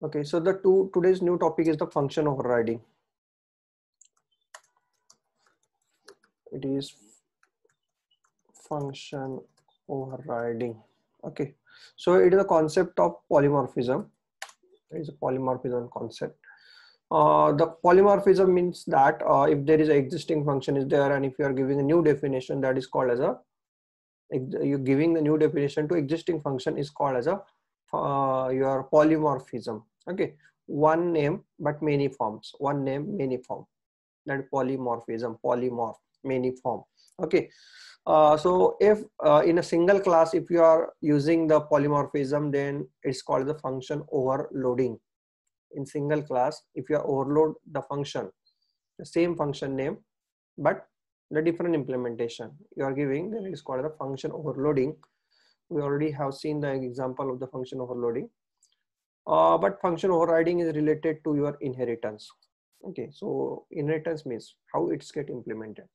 Okay, so today's new topic is the function overriding. It is function overriding. Okay, so it is a concept of polymorphism. It is a polymorphism concept. The polymorphism means that if there is an existing function is there, and if you are giving a new definition, that is called as a you giving the new definition to existing function is called as a your polymorphism. Okay, one name but many forms. One name, many form. That polymorphism, polymorph, many form. Okay, so if in a single class, if you are using the polymorphism, then it's called the function overloading. In single class, if you overload the function, the same function name but the different implementation you are giving, then it is called the function overloading. We already have seen the example of the function overloading, but function overriding is related to your inheritance. Okay, so inheritance means how it's get implemented.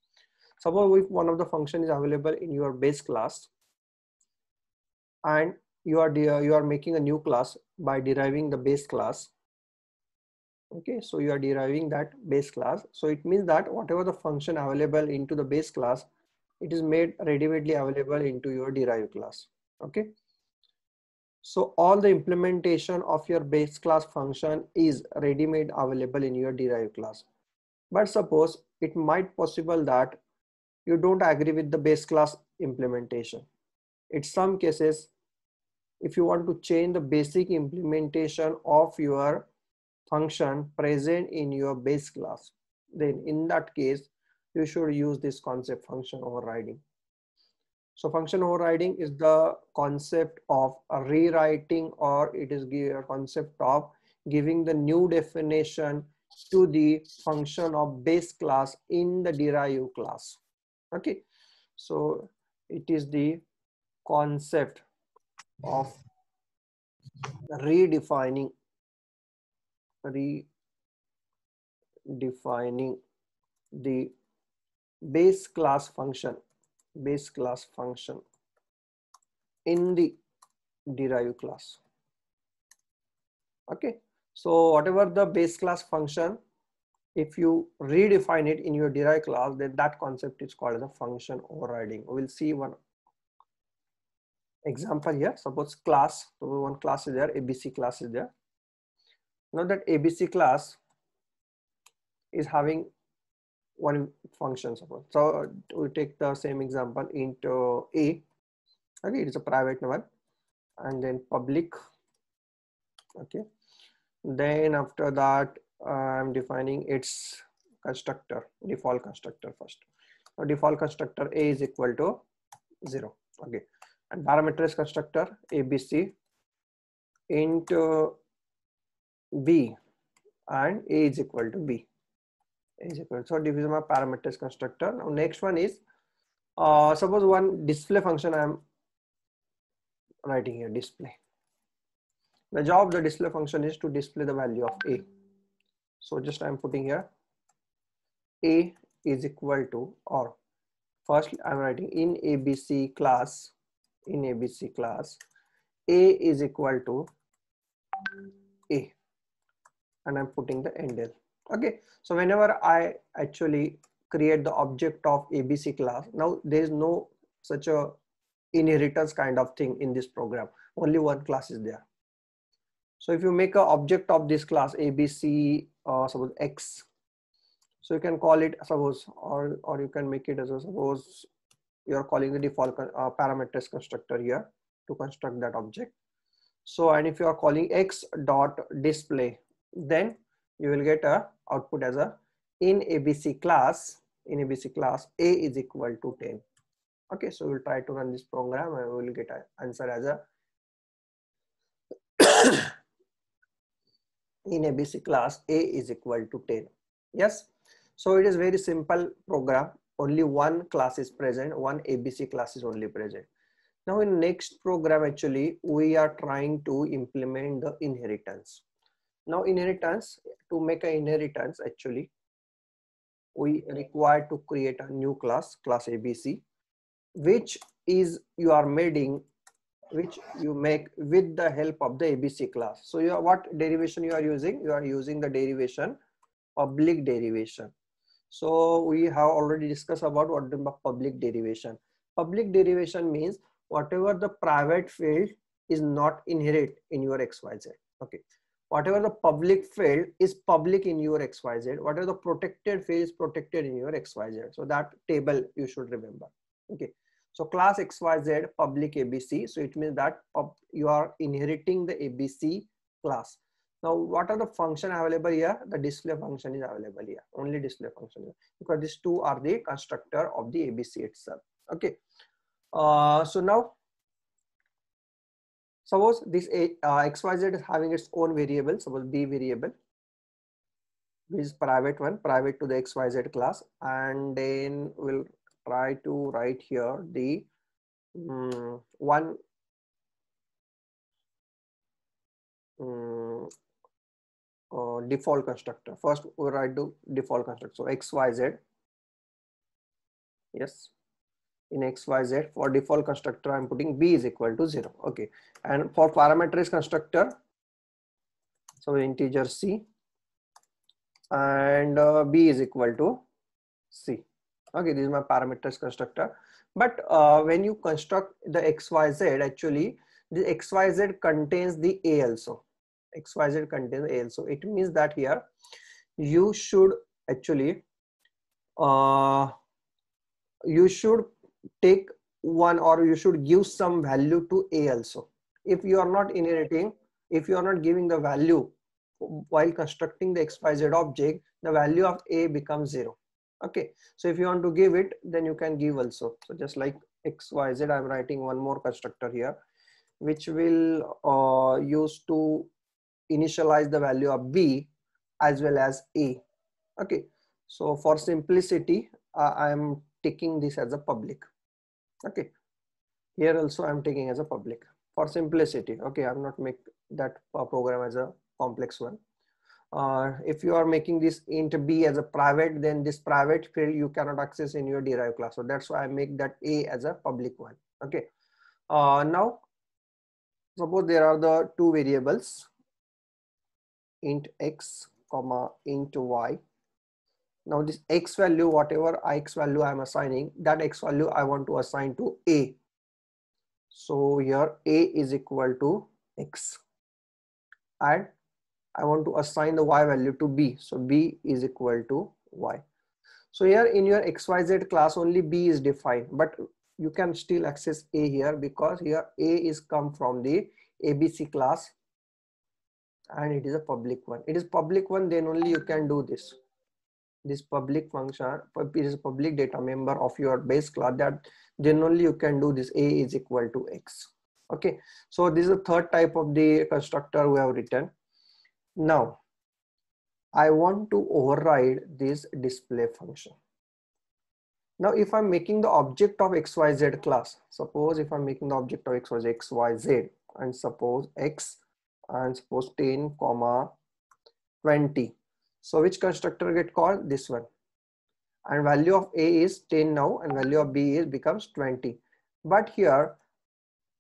Suppose if one of the function is available in your base class and you are making a new class by deriving the base class. Okay, so you are deriving that base class, so it means that whatever the function available into the base class, it is made readily available into your derived class. Okay, so all the implementation of your base class function is ready-made available in your derived class. But suppose it might possible that you don't agree with the base class implementation. In some cases, if you want to change the basic implementation of your function present in your base class, then in that case, you should use this concept function overriding. So function overriding is the concept of rewriting, or it is a concept of giving the new definition to the function of base class in the derived class. Okay, so it is the concept of redefining the base class function in the derived class. Okay, so whatever the base class function, if you redefine it in your derived class, then that concept is called as a function overriding. We'll see one example here. Suppose class, so one class is there, ABC class is there. Now that ABC class is having one function, suppose. So we take the same example into A. Okay, it is a private one, and then public. Okay, then after that I'm defining its constructor, default constructor first. So default constructor A is equal to 0. Okay, and parameterized constructor ABC into B, and A is equal to B. So division of parameters constructor. Now next one is suppose one display function I am writing here, display. The job of the display function is to display the value of A. So just I am putting here A is equal to, or first I am writing in ABC class, A is equal to A, and I'm putting the endl. Okay, so whenever I actually create the object of ABC class, now there is no such a inheritance kind of thing in this program. Only one class is there. So if you make an object of this class ABC, suppose X, so you can call it suppose, or you can make it as a, suppose you are calling the default parameters constructor here to construct that object. So, and if you are calling X dot display, then you will get a output as a in ABC class A is equal to 10. Okay, so we'll try to run this program and we will get an answer as a in ABC class A is equal to 10. Yes, so it is very simple program. Only one class is present, one ABC class is only present. Now in next program, actually we are trying to implement the inheritance. Now inheritance, to make an inheritance, actually we require to create a new class ABC, which is you are making which you make with the help of the ABC class. So you are, what derivation you are using? You are using the derivation, public derivation. So we have already discussed about what the public derivation. Public derivation means whatever the private field is not inherent in your XYZ. Okay. Whatever the public field is public in your XYZ, whatever the protected field is protected in your XYZ. So that table you should remember. Okay. So class XYZ public ABC. So it means that you are inheriting the ABC class. Now, what are the function available here? The display function is available here. Only display function, because these two are the constructor of the ABC itself. Okay. So now, suppose this XYZ is having its own variable. Suppose B variable, which is private one, private to the XYZ class, and then we'll try to write here the one. Default constructor. First we write the default constructor. So XYZ, yes, in XYZ for default constructor I'm putting B is equal to 0. Okay, and for parameterized constructor, so integer C, and B is equal to C. Okay, this is my parameterized constructor. But when you construct the XYZ, actually the XYZ contains the A also. XYZ contains A also. It means that here you should actually you should take one, or you should give some value to A also. If you are not inheriting, if you are not giving the value while constructing the XYZ object, the value of A becomes 0. Okay, so if you want to give it, then you can give also. So just like XYZ, I'm writing one more constructor here, which will use to initialize the value of B as well as A. Okay, so for simplicity, I am taking this as a public. Okay, here also I'm taking as a public for simplicity. Okay, I'm not make that program as a complex one. If you are making this int B as a private, then this private field you cannot access in your derived class. So that's why I make that A as a public one. Okay, now suppose there are the two variables, int X comma int Y. Now this X value, whatever X value I'm assigning, that X value I want to assign to A. So here A is equal to X, and I want to assign the Y value to B. So B is equal to Y. So here in your XYZ class only B is defined, but you can still access A here, because here A is come from the ABC class and it is a public one. It is public one, then only you can do this. This public function, it is a public data member of your base class, that then only you can do this A is equal to X. Okay, so this is the third type of the constructor we have written. Now I want to override this display function. Now if I'm making the object of XYZ class, suppose if I'm making the object of XYZ, and suppose X and suppose 10 comma 20. So which constructor get called? This one. And value of A is 10 now, and value of B is becomes 20. But here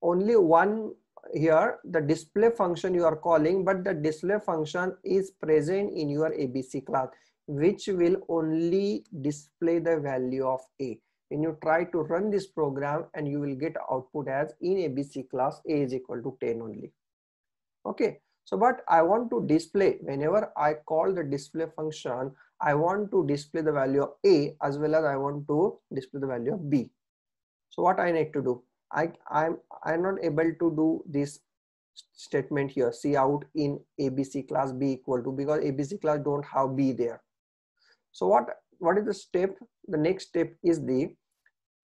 only one, here the display function you are calling, but the display function is present in your ABC class, which will only display the value of A. When you try to run this program, and you will get output as in ABC class A is equal to 10 only. Okay, so but I want to display, whenever I call the display function, I want to display the value of A as well as I want to display the value of B. So what I need to do, I'm not able to do this statement here, see out in ABC class B equal to, because ABC class don't have B there. So what is the step? The next step is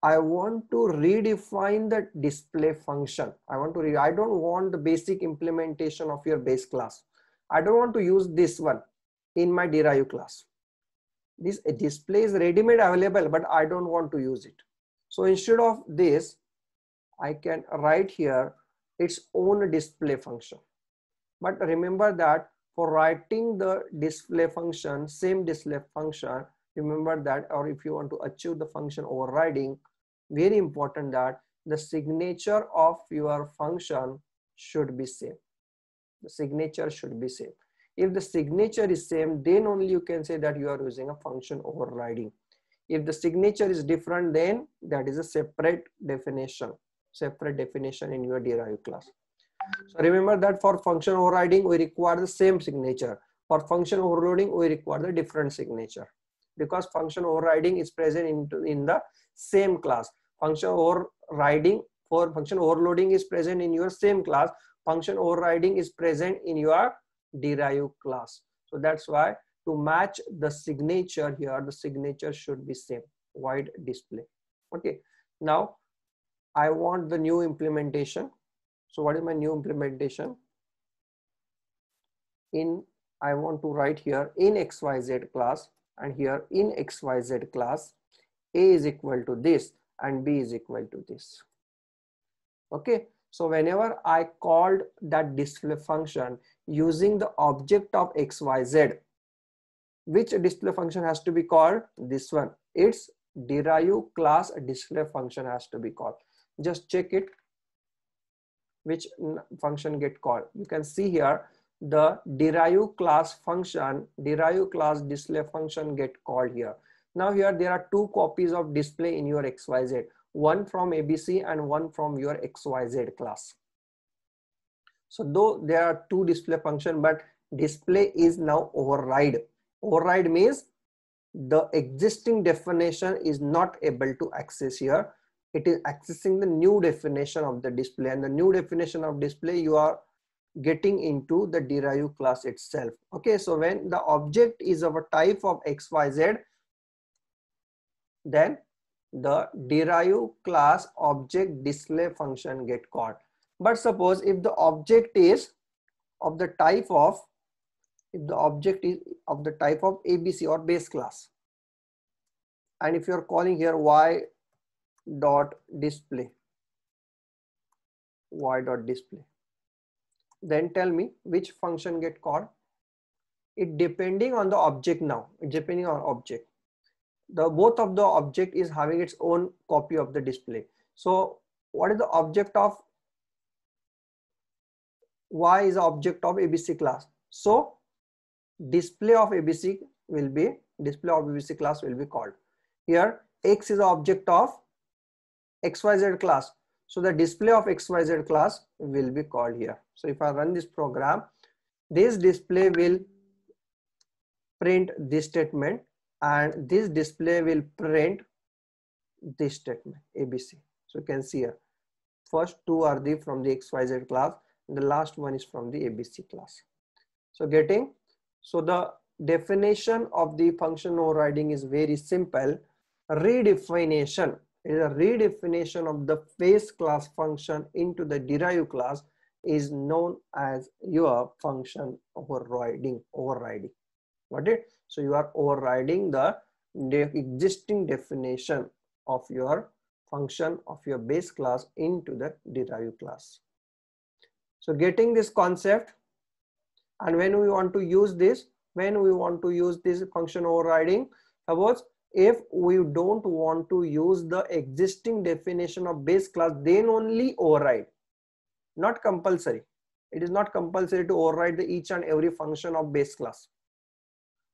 I want to redefine the display function. I don't want the basic implementation of your base class. I don't want to use this one in my derived class. This display is ready-made available, but I don't want to use it. So instead of this, I can write here its own display function. But remember that for writing the display function, same display function, remember that, or if you want to achieve the function overriding, very important that the signature of your function should be same. The signature should be same. If the signature is same, then only you can say that you are using a function overriding. If the signature is different, then that is a separate definition in your derived class. So remember that for function overriding, we require the same signature. For function overloading, we require the different signature, because function overriding is present in the same class. Function overriding for function overloading is present in your same class. Function overriding is present in your derived class. So that's why to match the signature here, the signature should be same. Void display. Okay. Now I want the new implementation. So what is my new implementation? I want to write here in XYZ class, and here in XYZ class, A is equal to this and B is equal to this. Okay. So whenever I called that display function using the object of XYZ, which display function has to be called? This one. Its derived class display function has to be called. Just check it, which function get called. You can see here the derived class function, derived class display function get called here. Now here there are two copies of display in your XYZ, one from ABC and one from your XYZ class. So though there are two display function, but display is now override. Override means the existing definition is not able to access here. It is accessing the new definition of the display, and the new definition of display you are getting into the derived class itself. Okay, so when the object is of a type of XYZ, then the derived class object display function get called. But suppose if the object is of the type of, if the object is of the type of ABC or base class, and if you are calling here y dot display, then tell me which function get called. It depending on the object. Now it depending on object. The both of the object is having its own copy of the display. So what is the object of y is the object of ABC class? So display of ABC will be, display of ABC class will be called. Here X is the object of XYZ class. So the display of XYZ class will be called here. So if I run this program, this display will print this statement, and this display will print this statement ABC. So you can see here, first two are from the XYZ class, and the last one is from the ABC class. So getting, so the definition of the function overriding is very simple. Redefinition is a redefinition of the base class function into the derived class is known as your function overriding. Got it? So you are overriding the existing definition of your function of your base class into the derived class. So getting this concept, and when we want to use this, function overriding, suppose if we don't want to use the existing definition of base class, then only override. Not compulsory. It is not compulsory to override each and every function of base class.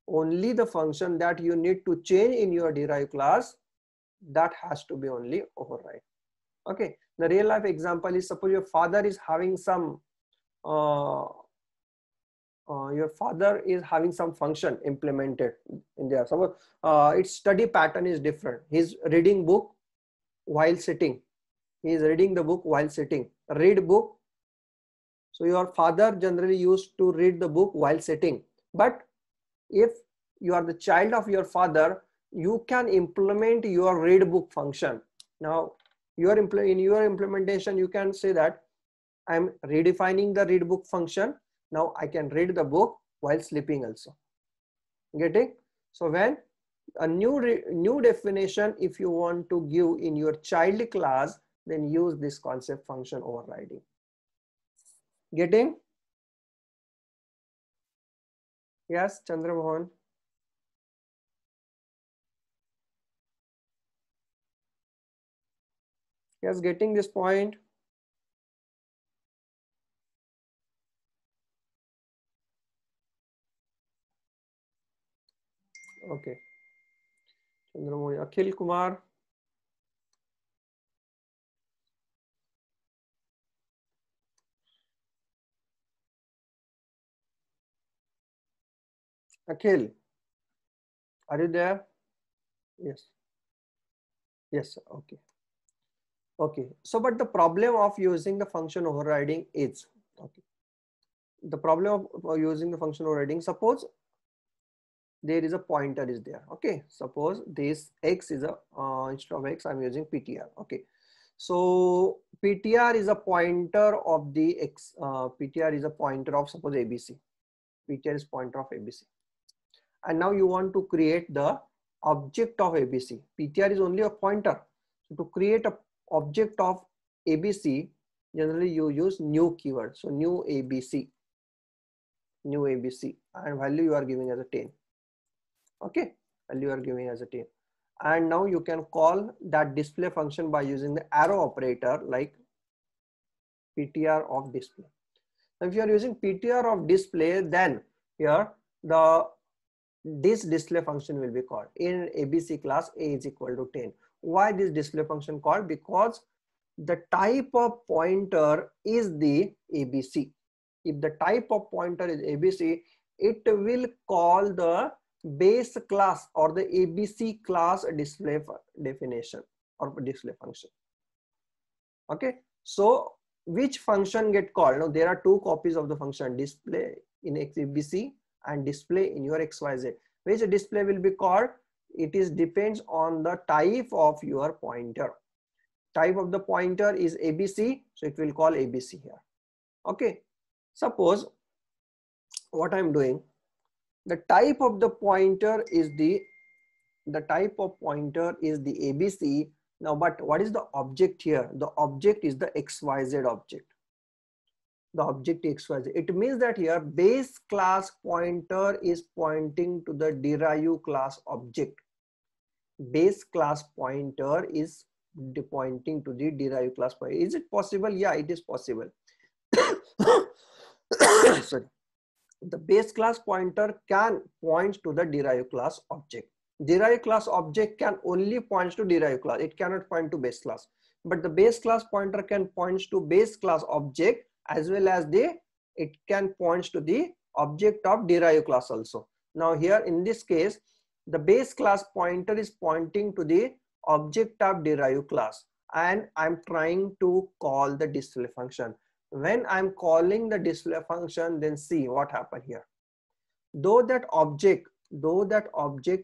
Only the function that you need to change in your derived class, that has to be only override. Okay. The real life example is, suppose your father is having some function implemented in there. Suppose its study pattern is different. He's reading book while sitting. He is reading the book while sitting. Read book. So your father generally used to read the book while sitting. But if you are the child of your father, you can implement your read book function. Now in your implementation, you can say that I'm redefining the read book function. Now I can read the book while sleeping also. Getting? So when a new definition, if you want to give in your child class, then use this concept function overriding. Getting? Yes, Chandramohan. Yes, getting this point. Okay. Chandramouli, Akhil Kumar. Akhil, are you there? Yes. Yes. Okay. Okay. So, but the problem of using the function overriding is, okay, the problem of using the function overriding, suppose there is a pointer is there. Okay. Suppose this X is a, instead of X, I'm using PTR. Okay. So PTR is a pointer of the X, PTR is a pointer of suppose ABC. PTR is pointer of ABC. And now you want to create the object of ABC. PTR is only a pointer. So to create a object of ABC, generally you use new keyword. So new ABC, and value you are giving as a 10. Okay, value you are giving as a 10. And now you can call that display function by using the arrow operator like PTR of display. Now if you are using PTR of display, then here this display function will be called in ABC class. A is equal to 10. Why this display function called? Because the type of pointer is the ABC. If the type of pointer is ABC, it will call the base class or the ABC class display definition or display function. Okay, so which function get called? Now there are two copies of the function, display in ABC and display in your XYZ. Which display will be called? It is depends on the type of your pointer. Type of the pointer is ABC, so it will call ABC here. Okay, suppose what I'm doing, the type of the pointer is the ABC. Now, but what is the object here? The object is the XYZ object. The object XYZ. It means that here base class pointer is pointing to the derive class object. Base class pointer is pointing to the derive class pointer. Is it possible? Yeah, it is possible. Sorry. The base class pointer can point to the derive class object. Derived class object can only point to derived class. It cannot point to base class. But the base class pointer can point to base class object as well as it can point to the object of derived class also. Now here in this case, the base class pointer is pointing to the object of derived class, and I'm trying to call the display function. When I'm calling the display function, then see what happened here. Though that object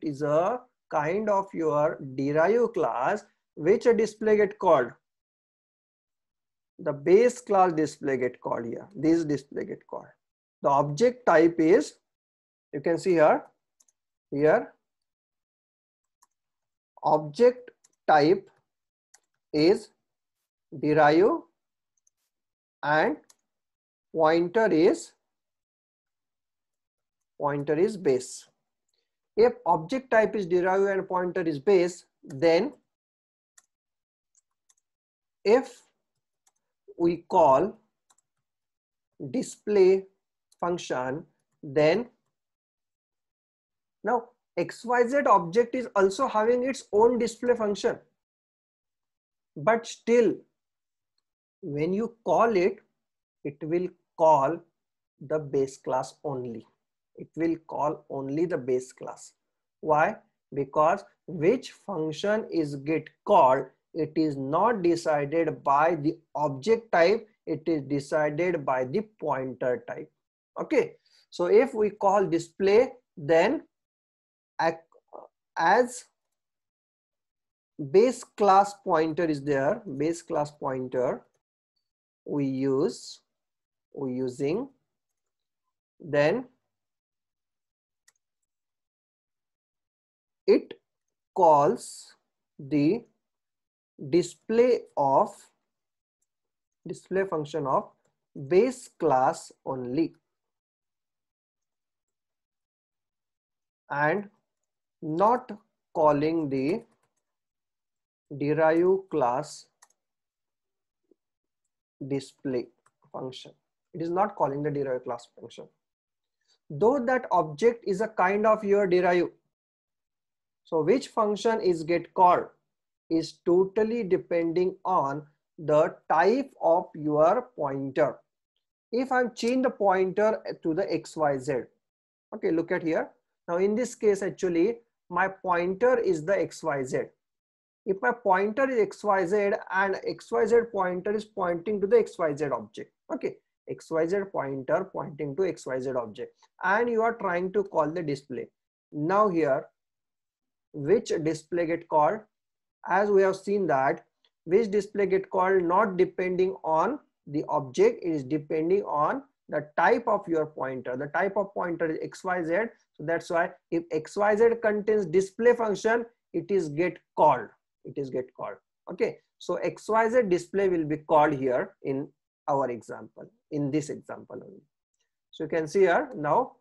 is a kind of your derive class, which a display get called? The base class display get called here. This display get called. The object type is, you can see here object type is derive and pointer is base. If object type is derive and pointer is base, then if we call display function, then now XYZ object is also having its own display function, but still when you call it, it will call the base class only. It will call only the base class. Why? Because which function is get called, it is not decided by the object type, it is decided by the pointer type. Okay, so if we call display, then as base class pointer is there, base class pointer we using, then it calls the display function of base class only and not calling the derive class display function. It is not calling the derive class function. Though that object is a kind of your derive. So which function is get called is totally depending on the type of your pointer. If I'm changing the pointer to the XYZ, okay, look at here. Now in this case, actually, my pointer is the XYZ. If my pointer is XYZ and XYZ pointer is pointing to the XYZ object, okay, XYZ pointer pointing to XYZ object, and you are trying to call the display. Now here, which display get called? As we have seen that which display get called not depending on the object, it is depending on the type of your pointer. The type of pointer is XYZ. So that's why if XYZ contains display function, it is get called. It is get called. Okay. So XYZ display will be called here in our example, in this example only. So you can see here now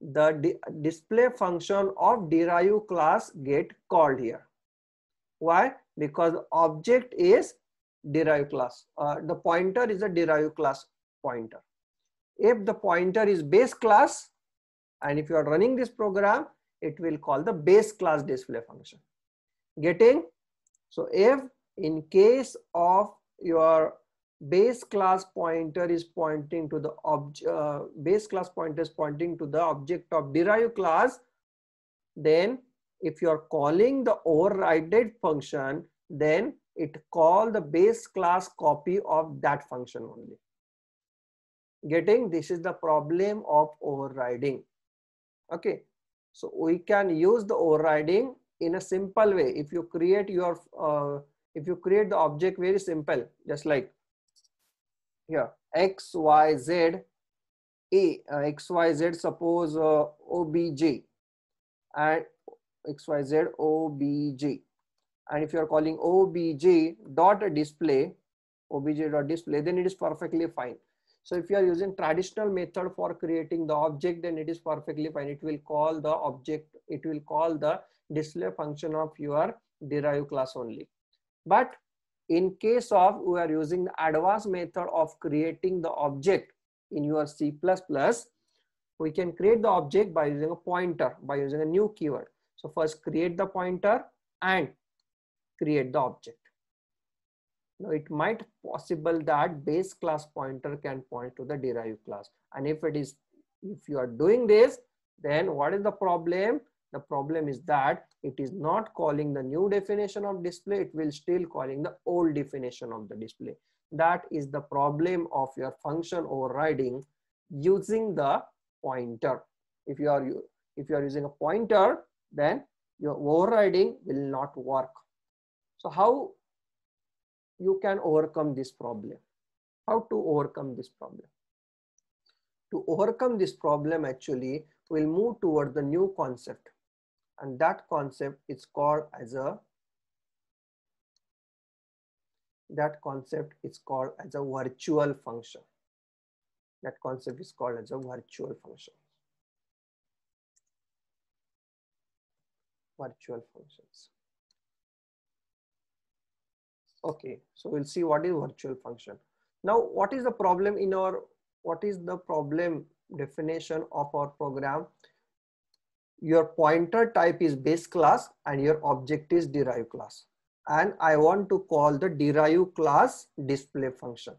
the display function of derive class get called here. Why? Because object is derive class. The pointer is a derive class pointer. If the pointer is base class, and if you are running this program, it will call the base class display function. Getting? So if in case of your base class pointer is pointing to the object, base class pointer is pointing to the object of derive class, then if you are calling the overridden function, then it call the base class copy of that function only. Getting? This is the problem of overriding. Okay, so we can use the overriding in a simple way. If you create your if you create the object very simple, just like here XYZ XYZ, suppose obj, and XYZ obj, and if you are calling obj dot display, then it is perfectly fine. So if you are using traditional method for creating the object, then it is perfectly fine. It will call the object, it will call the display function of your derive class only. But in case of we are using the advanced method of creating the object in your C++, we can create the object by using a pointer, by using a new keyword. So first create the pointer and create the object. Now it might possible that base class pointer can point to the derive class, and if you are doing this, then what is the problem? The problem is that it is not calling the new definition of display, it will still calling the old definition of the display. That is the problem of your function overriding using the pointer. If you are using a pointer, then your overriding will not work. So how you can overcome this problem? How to overcome this problem? To overcome this problem, actually, we'll move toward the new concept, and that concept is called as a virtual function. That concept is called as a virtual function. Virtual functions. Okay, so we'll see what is virtual function. Now, what is the problem definition of our program? Your pointer type is base class and your object is derive class. And I want to call the derive class display function.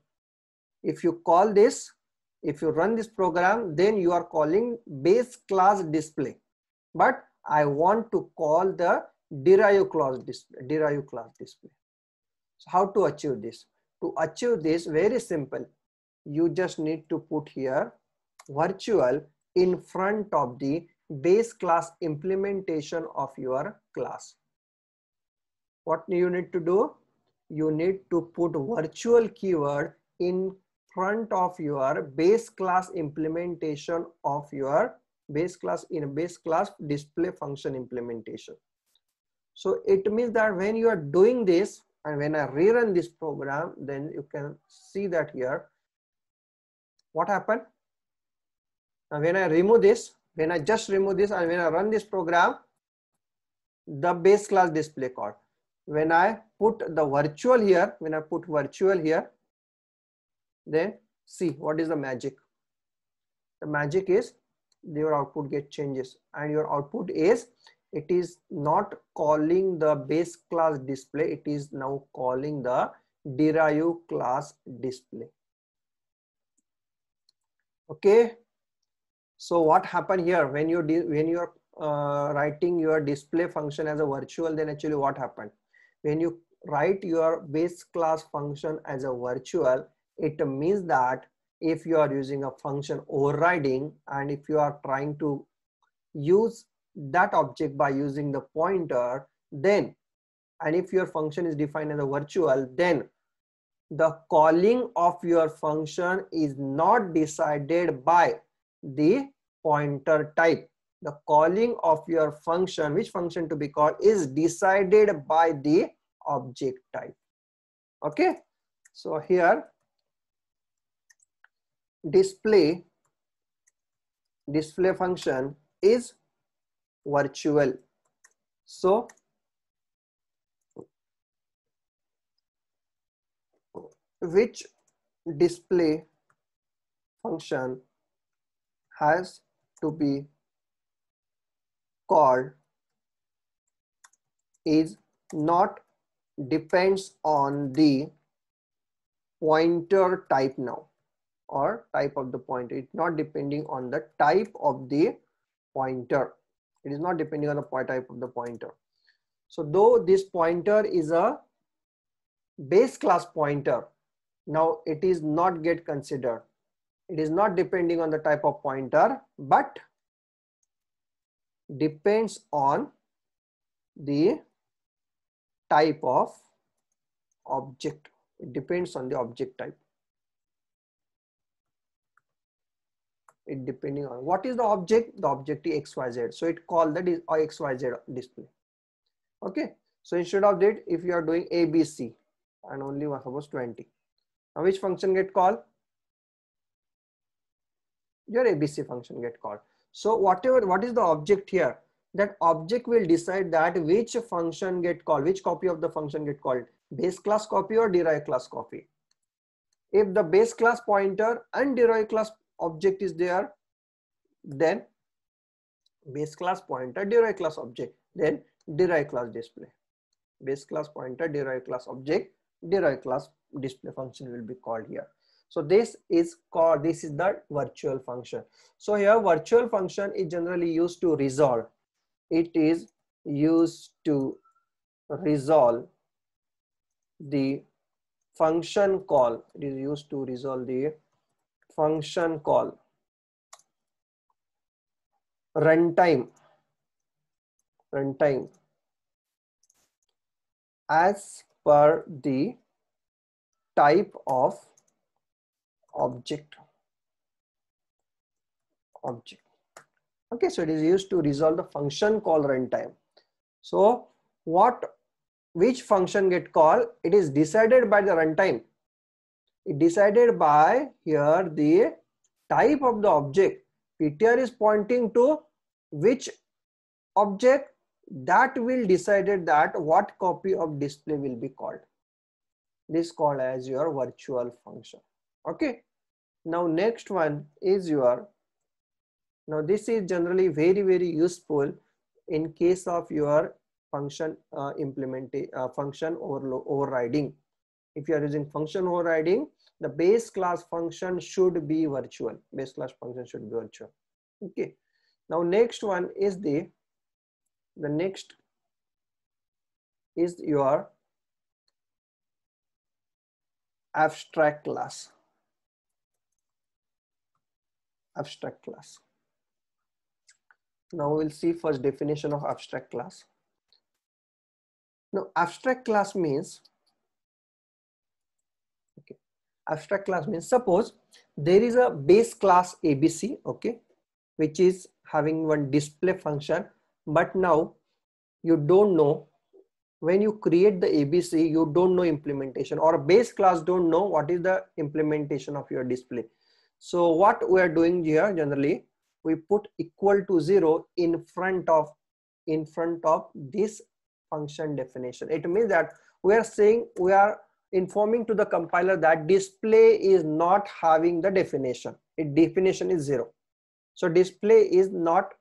If you call this, if you run this program, then you are calling base class display. But I want to call the derive class display. So how to achieve this? To achieve this, very simple. You just need to put here virtual in front of the base class implementation of your class. What you need to do? You need to put virtual keyword in front of your base class implementation of your base class in base class display function implementation. So it means that when you are doing this, and when I rerun this program, then you can see that here what happened. Now when I remove this, when I just remove this, and when I run this program, the base class display called. When I put the virtual here, then see what is the magic. The magic is your output get changes, and your output is, it is not calling the base class display, it is now calling the derive class display. Okay, so what happened here, when you're writing your display function as a virtual, then actually what happened, when you write your base class function as a virtual, it means that if you are using a function overriding, and if you are trying to use that object by using the pointer, then, and if your function is defined as a virtual, then the calling of your function is not decided by the pointer type. The calling of your function, which function to be called, is decided by the object type. Okay, so here display function is virtual. So which display function has to be called is not depends on the pointer type now, or type of the pointer. It's not depending on the type of the pointer. It is not depending on the type of the pointer. So though this pointer is a base class pointer, now it is not get considered. It is not depending on the type of pointer, but depends on the type of object. It depends on the object type. It depending on what is the object. The object is XYZ, so it called that is XYZ display. Okay, so instead of that, if you are doing ABC and only suppose 20, now which function get called? Your ABC function get called. So what is the object here? That object will decide that which function get called, which copy of the function get called, base class copy or derived class copy. If the base class pointer and derived class object is there, then base class pointer, derived class object, then derived class display. Base class pointer, derived class object, derived class display function will be called here. So this is called, this is the virtual function. So here virtual function is generally used to resolve. It is used to resolve the function call. It is used to resolve the function call runtime as per the type of object. Okay, so it is used to resolve the function call runtime. So which function get called? It is decided by the runtime. It decided by here the type of the object. PTR is pointing to which object, that will decided that what copy of display will be called. This is called as your virtual function. Okay, now next one is your, now this is generally very useful in case of your function function overriding. If you are using function overriding, the base class function should be virtual. Base class function should be virtual. Okay, now next one is the next is your abstract class. Abstract class. Now we'll see first definition of abstract class. Now abstract class means, okay, abstract class means, suppose there is a base class ABC, okay, which is having one display function, but now you don't know, when you create the ABC, you don't know implementation, or base class don't know what is the implementation of your display. So what we are doing here, generally we put equal to 0 in front of this function definition. It means that we are saying we are informing to the compiler that display is not having the definition. Its definition is 0. So display is not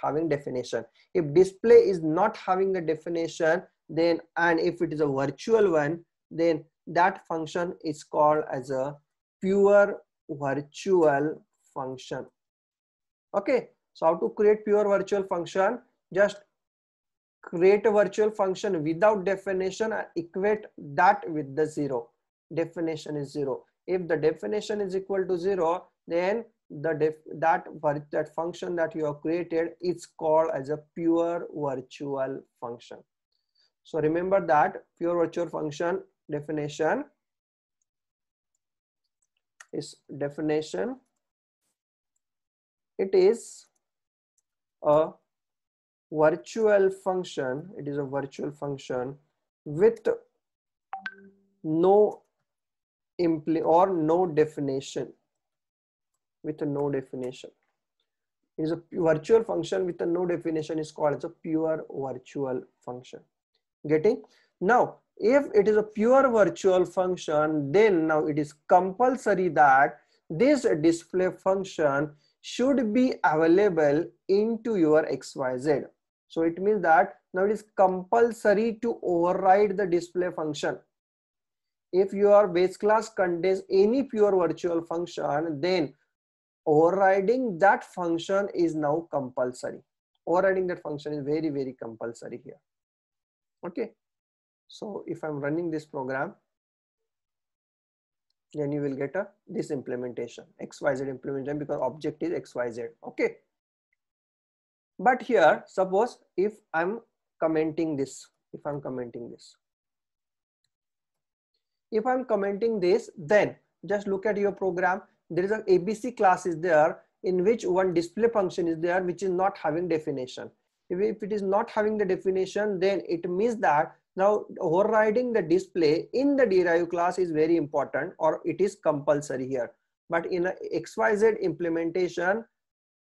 having definition. If display is not having the definition, then, and if it is a virtual one, then that function is called as a pure virtual function. Okay, so how to create pure virtual function? Just create a virtual function without definition and equate that with the 0. Definition is 0. If the definition is equal to 0, then that function that you have created is called as a pure virtual function. So remember that pure virtual function definition is it is a virtual function. It is a virtual function with no definition. With no definition. It is a virtual function with a no definition is called as a pure virtual function. Getting? Now, if it is a pure virtual function, then now it is compulsory that this display function should be available into your XYZ. So it means that now it is compulsory to override the display function. If your base class contains any pure virtual function, then overriding that function is now compulsory. Overriding that function is very, very compulsory here. Okay. So if I'm running this program, then you will get this implementation, XYZ implementation, because object is XYZ. Okay. But here, suppose if I'm commenting this, if I'm commenting this, then just look at your program. There is an ABC class is there in which one display function is there which is not having definition. If it is not having the definition, then it means that now overriding the display in the derive class is very important, or it is compulsory here. But in a XYZ implementation,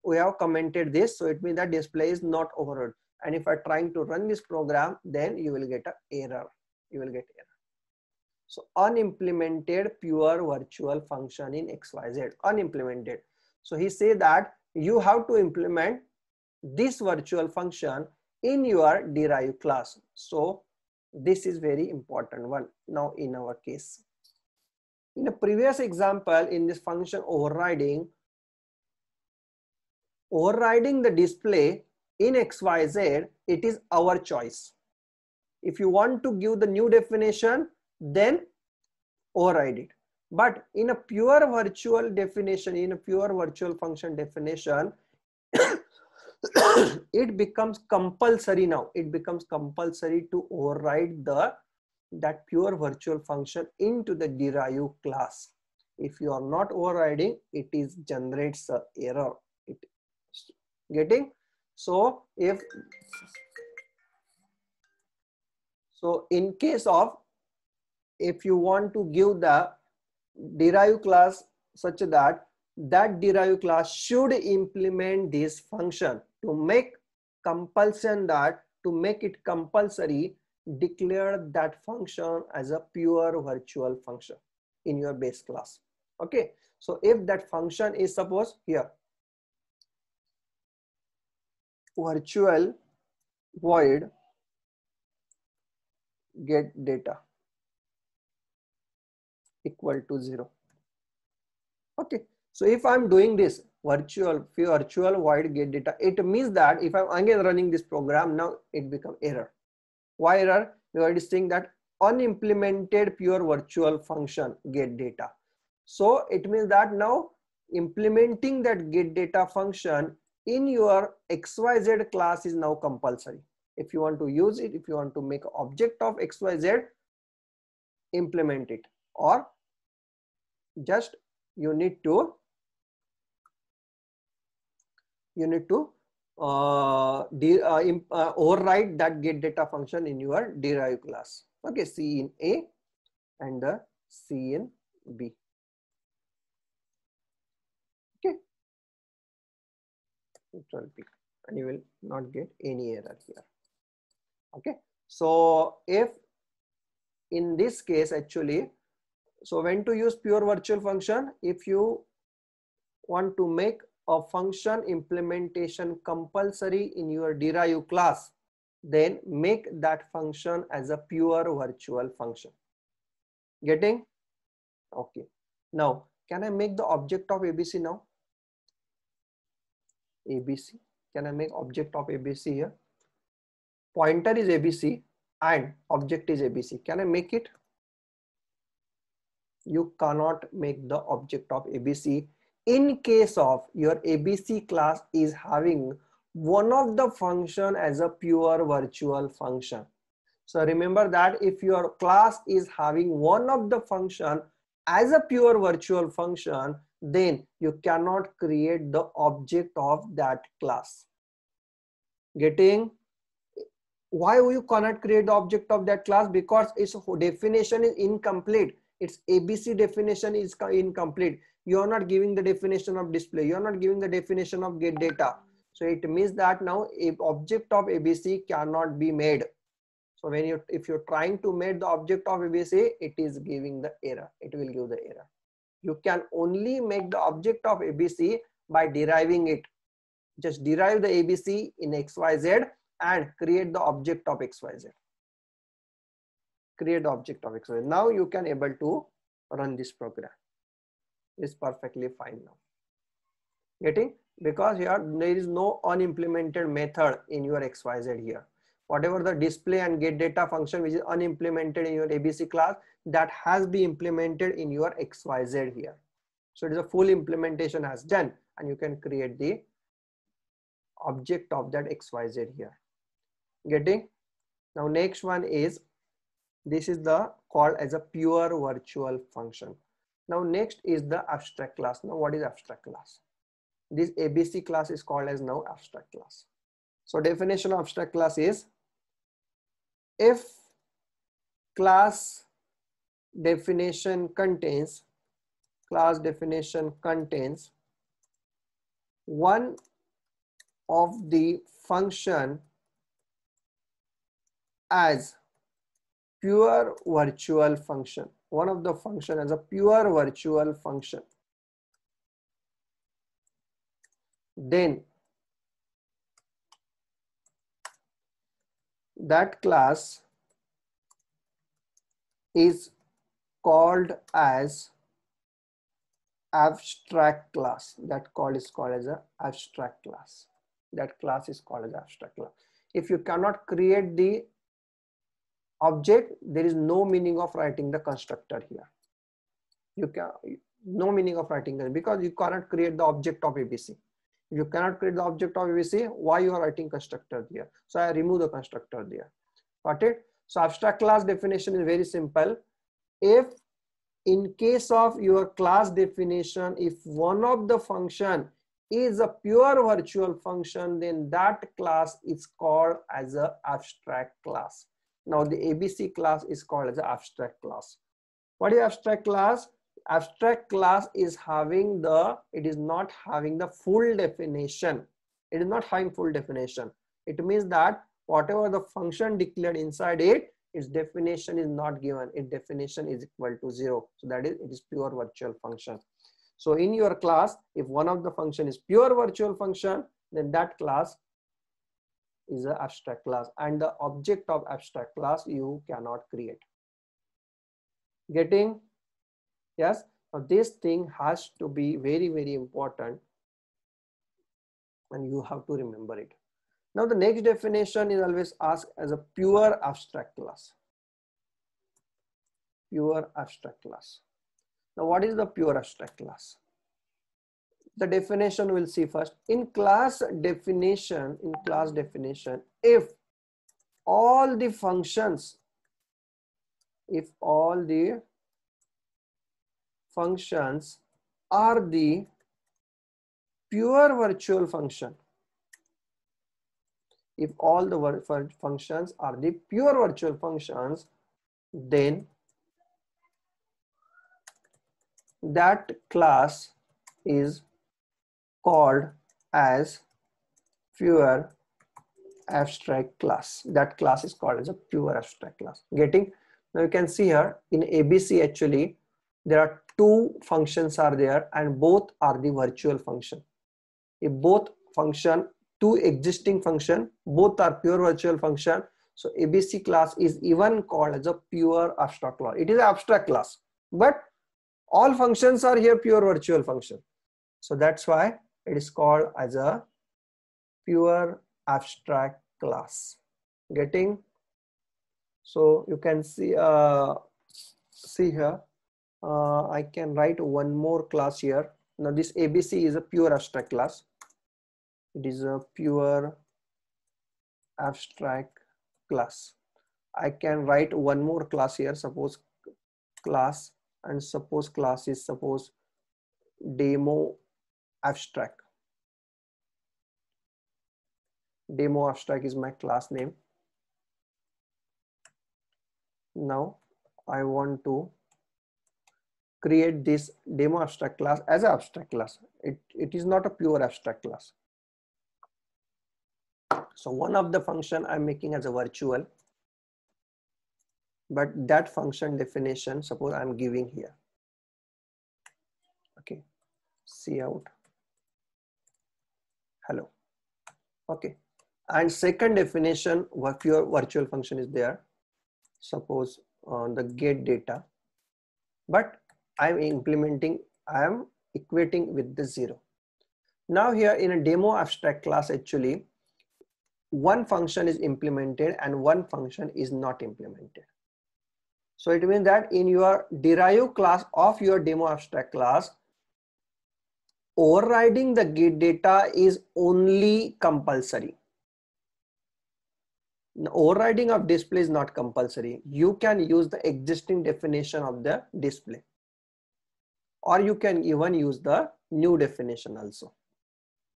we have commented this, so it means that display is not override. And if I'm trying to run this program, then you will get an error. So unimplemented pure virtual function in XYZ, unimplemented. So he said that you have to implement this virtual function in your derive class. So this is very important one. Now in our case, in a previous example, in this function overriding the display in XYZ, it is our choice. If you want to give the new definition, then override it. But in a pure virtual definition, in a pure virtual function definition, it becomes compulsory now. It becomes compulsory to override that pure virtual function into the derive class. If you are not overriding, it is generates an error. Getting? So in case of, if you want to give the derive class such that derive class should implement this function to make it compulsory, declare that function as a pure virtual function in your base class. Okay, so if that function is, suppose here, virtual void get data equal to 0. Okay, so if I'm doing this virtual void get data, it means that if I'm again running this program, now it becomes error. Why error? We are saying that unimplemented pure virtual function get data. So it means that now implementing that get data function in your XYZ class is now compulsory. If you want to use it, if you want to make an object of XYZ, implement it, or just you need to override that get data function in your derive class. Okay, C in A and the C in B. Okay, and you will not get any error here. Okay, so if in this case actually, so when to use pure virtual function? If you want to make a function implementation compulsory in your derive class, then make that function as a pure virtual function. Getting? Okay. Now, can I make the object of ABC now? ABC. Can I make object of ABC here? Pointer is ABC and object is ABC. Can I make it? You cannot make the object of ABC in case of your ABC class is having one of the function as a pure virtual function. So remember that if your class is having one of the function as a pure virtual function, then you cannot create the object of that class. Getting? Why you cannot create the object of that class? Because its definition is incomplete. Its ABC definition is incomplete. You are not giving the definition of display. You are not giving the definition of get data. So it means that now a object of ABC cannot be made. So when you, if you're trying to make the object of ABC, it is giving the error. It will give the error. You can only make the object of ABC by deriving it. Just derive the ABC in XYZ and create the object of XYZ. Create the object of XYZ. Now you can able to run this program. It's perfectly fine now. Getting? Because here there is no unimplemented method in your XYZ here. Whatever the display and get data function which is unimplemented in your ABC class, that has been implemented in your XYZ here. So it is a full implementation has done, and you can create the object of that XYZ here. Getting? Now next one is, this is the called as a pure virtual function. Now next is the abstract class. Now what is abstract class? This ABC class is called as now abstract class. So definition of abstract class is, if class definition contains one of the function as pure virtual function, one of the function as a pure virtual function, then that class is called as abstract class. That call is called as a abstract class. That class is called as abstract class. If you cannot create the object, there is no meaning of writing the constructor here. You can no meaning of writing that, because you cannot create the object of ABC. If you cannot create the object of ABC, why you are writing constructor there? So I remove the constructor there. Got it? So abstract class definition is very simple. If in case of your class definition, if one of the function is a pure virtual function, then that class is called as a abstract class. Now the ABC class is called as an abstract class. What is abstract class? Abstract class is having the, it is not having the full definition. It is not having full definition. It means that whatever the function declared inside it, its definition is not given. Its definition is equal to 0. So that is, it is pure virtual function. So in your class, if one of the function is pure virtual function, then that class is an abstract class, and the object of abstract class you cannot create. Getting? Yes. Now this thing has to be very, very important, and you have to remember it. Now the next definition is always asked as a pure abstract class. Pure abstract class. Now what is the pure abstract class? The definition we'll see first. In class definition, if all the functions are the pure virtual function, if all the functions are the pure virtual functions, then that class is called as pure abstract class. That class is called as a pure abstract class. Getting? Now you can see here in ABC actually there are two functions are there and both are the virtual function. If both function, two existing function, both are pure virtual function, so ABC class is even called as a pure abstract class. It is an abstract class, but all functions are here pure virtual function. So that's why it is called as a pure abstract class. Getting? So you can see here. I can write one more class here. Now this ABC is a pure abstract class. It is a pure abstract class. I can write one more class here. Suppose class, and suppose class is suppose demo abstract. Demo abstract is my class name. Now I want to create this demo abstract class as an abstract class. It is not a pure abstract class. So one of the function I'm making as a virtual, but that function definition, suppose I'm giving here. Okay, cout hello. Okay, and second definition, what your virtual function is there. Suppose the get data, but I'm implementing, I am equating with the 0. Now here in a demo abstract class, actually one function is implemented and one function is not implemented. So it means that in your derive class of your demo abstract class, overriding the get data is only compulsory. The overriding of display is not compulsory. You can use the existing definition of the display, or you can even use the new definition also.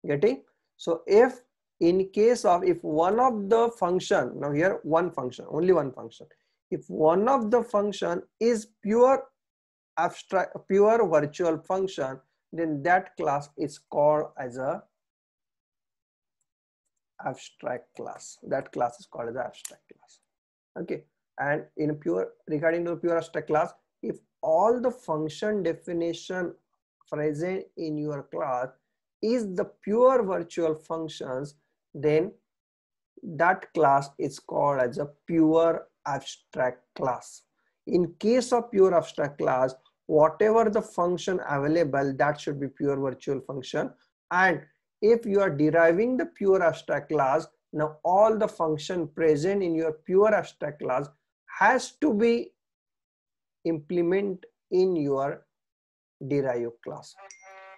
Getting? So if in case of, if one of the function, now here one function, only one function, if one of the function is pure abstract, pure virtual function, then that class is called as a abstract class. That class is called as an abstract class. Okay, and in pure, regarding to the pure abstract class, if all the function definition present in your class is the pure virtual functions, then that class is called as a pure abstract class. In case of pure abstract class, whatever the function available, that should be pure virtual function. And if you are deriving the pure abstract class, now all the function present in your pure abstract class has to be implemented in your derived class.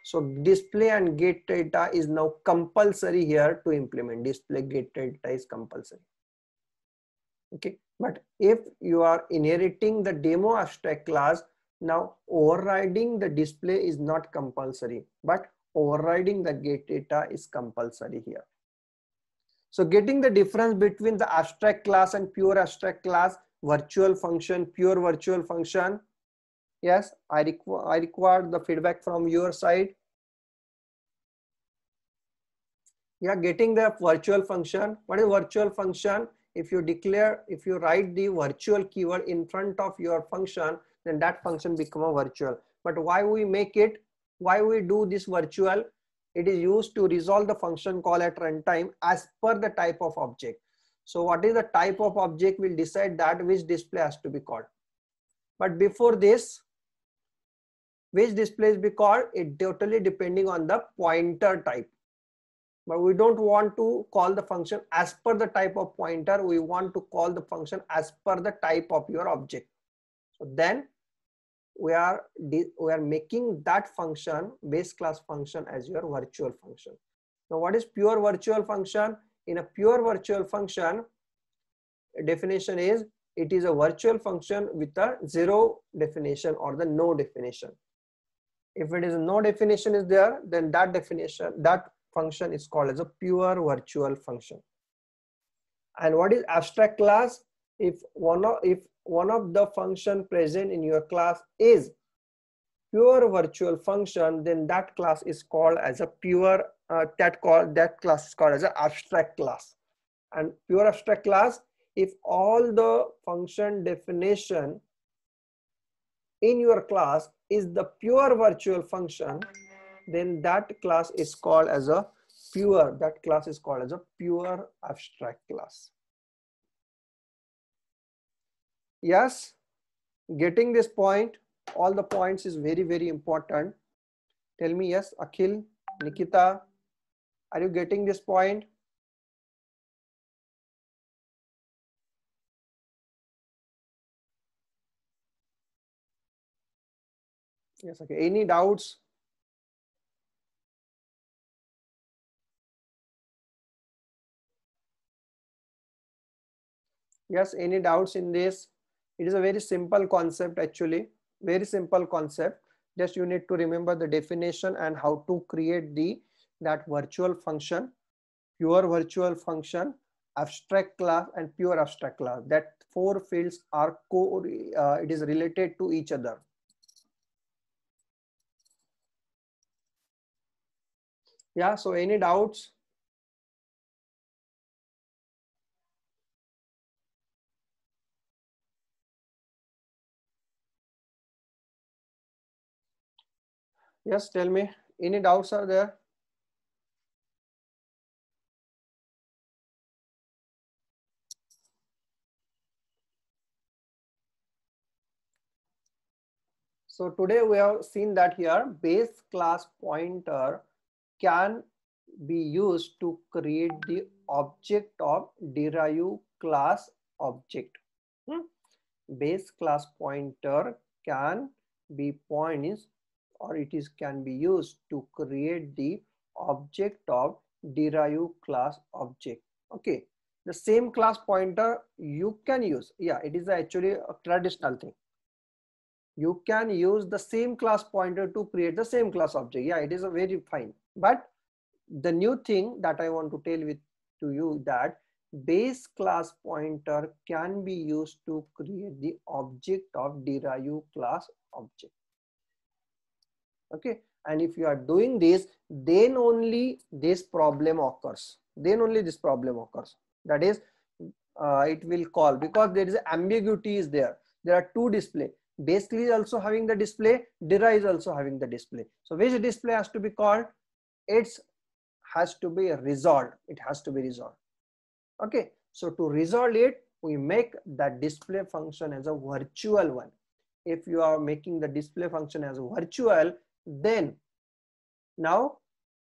So display and get data is now compulsory here to implement. Display get data is compulsory. Okay, but if you are inheriting the demo abstract class, now overriding the display is not compulsory, but overriding the get data is compulsory here. So getting the difference between the abstract class and pure abstract class, virtual function, pure virtual function. Yes, I require the feedback from your side. Yeah, getting the virtual function. What is virtual function? If you declare, if you write the virtual keyword in front of your function, then that function become a virtual. But why we make it? Why we do this virtual? It is used to resolve the function call at runtime as per the type of object. So what is the type of object will decide that which display has to be called. But before this, which displays be called, it totally depending on the pointer type. But we don't want to call the function as per the type of pointer. We want to call the function as per the type of your object. So then we are making that function, base class function, as your virtual function. Now what is pure virtual function? In a pure virtual function, definition is it is a virtual function with a zero definition or the no definition. If it is no definition is there, then that definition, that function is called as a pure virtual function. And what is abstract class? If one of the function present in your class is pure virtual function, then that class is called as a pure that class is called as an abstract class. And pure abstract class, if all the function definition in your class is the pure virtual function, then that class is called as a pure abstract class. Yes, getting this point, all the points is very, very important. Tell me yes, Akhil, Nikita, are you getting this point? Yes, okay. Any doubts? Yes, any doubts in this? It is a very simple concept actually, very simple concept. Just you need to remember the definition and how to create that virtual function, pure virtual function, abstract class and pure abstract class. That four fields are it is related to each other. Yeah, so any doubts? Yes, tell me, any doubts are there? So today we have seen that here base class pointer can be used to create the object of derive class object. Base class pointer can be points or can be used to create the object of derive class object. Okay, the same class pointer you can use. Yeah, it is actually a traditional thing. You can use the same class pointer to create the same class object. Yeah, it is a very fine. But the new thing that I want to tell to you that base class pointer can be used to create the object of derive class object. Okay, and if you are doing this, then only this problem occurs. That is, it will call, because there is ambiguity is there. There are two display. Base is also having the display, derive is also having the display. So which display has to be called? It has to be resolved. Okay, so to resolve it, we make that display function as a virtual one. If you are making the display function as a virtual, then now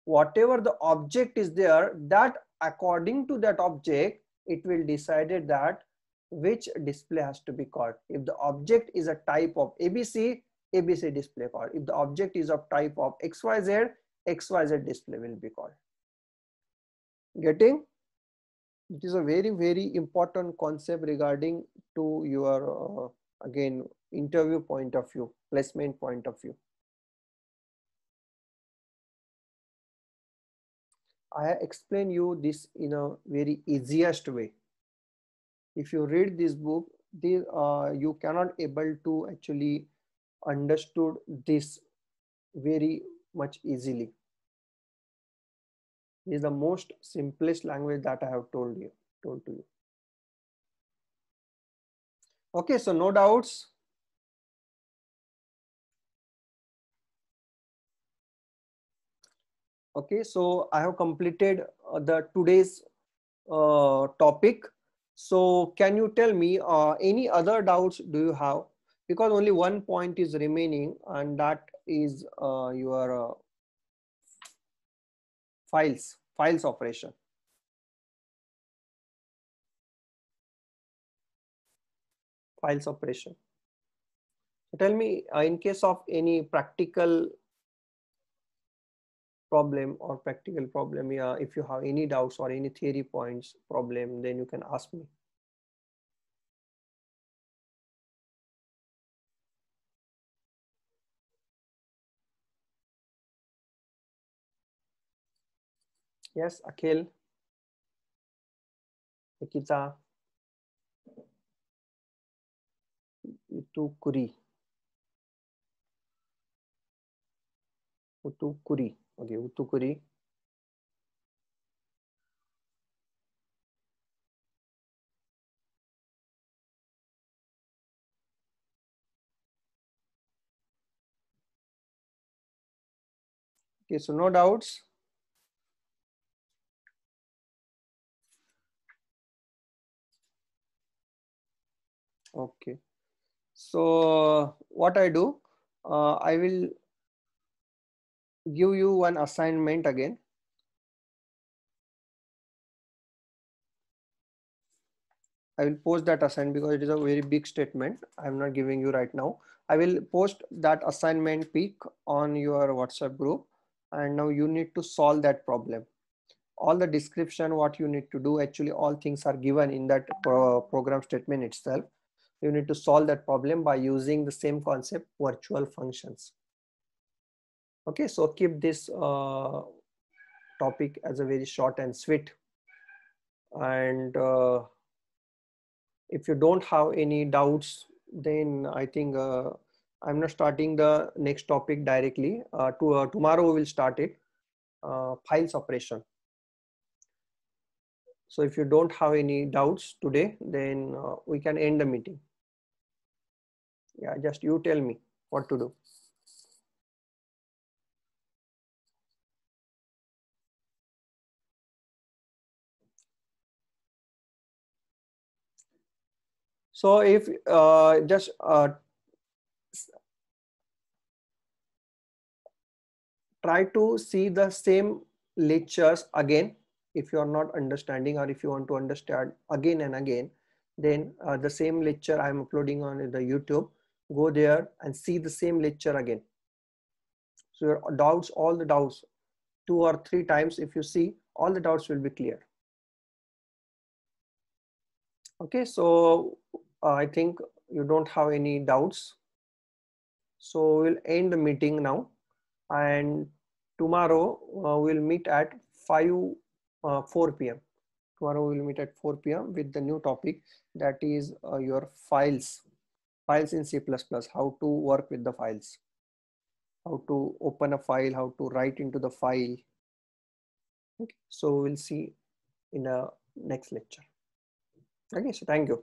whatever the object is there, that according to that object, it will decided that which display has to be called. If the object is a type of ABC, ABC display called. If the object is of type of XYZ, XYZ display will be called. Getting? It is a very, very important concept regarding to your again interview point of view, placement point of view. I explain you this in a very easiest way. If you read this book, you cannot able to actually understood this very much easily. This is the most simplest language that I have told to you. Okay, so no doubts. Okay, so I have completed the today's topic. So can you tell me any other doubts do you have? Because only one point is remaining, and that is your files operation. Files operation. So tell me in case of any practical problem yeah, if you have any doubts or any theory points problem, then you can ask me. Yes, Akhil, Nikita, Utukuri, okay, Utukuri. Okay, so no doubts. Okay, so what I do, I will give you one assignment again. I will post that assignment because it is a very big statement. I'm not giving you right now. I will post that assignment pic on your WhatsApp group, and now you need to solve that problem. All the description, what you need to do, actually all things are given in that program statement itself. You need to solve that problem by using the same concept, virtual functions. Okay, so keep this topic as a very short and sweet. And if you don't have any doubts, then I think I'm not starting the next topic directly. Tomorrow we will start it, files operation. So if you don't have any doubts today, then we can end the meeting. Yeah, just you tell me what to do. So if just try to see the same lectures again. If you are not understanding, or if you want to understand again and again, then the same lecture I am uploading on the YouTube, go there and see the same lecture again. So your doubts, all the doubts, 2 or 3 times, if you see, all the doubts will be clear. Okay, so I think you don't have any doubts. So we'll end the meeting now, and tomorrow we'll meet at 4 p.m. Tomorrow we'll meet at 4 p.m. with the new topic, that is your files in C++, how to work with the files, how to open a file, how to write into the file. Okay, so we'll see in the next lecture. Okay, so thank you.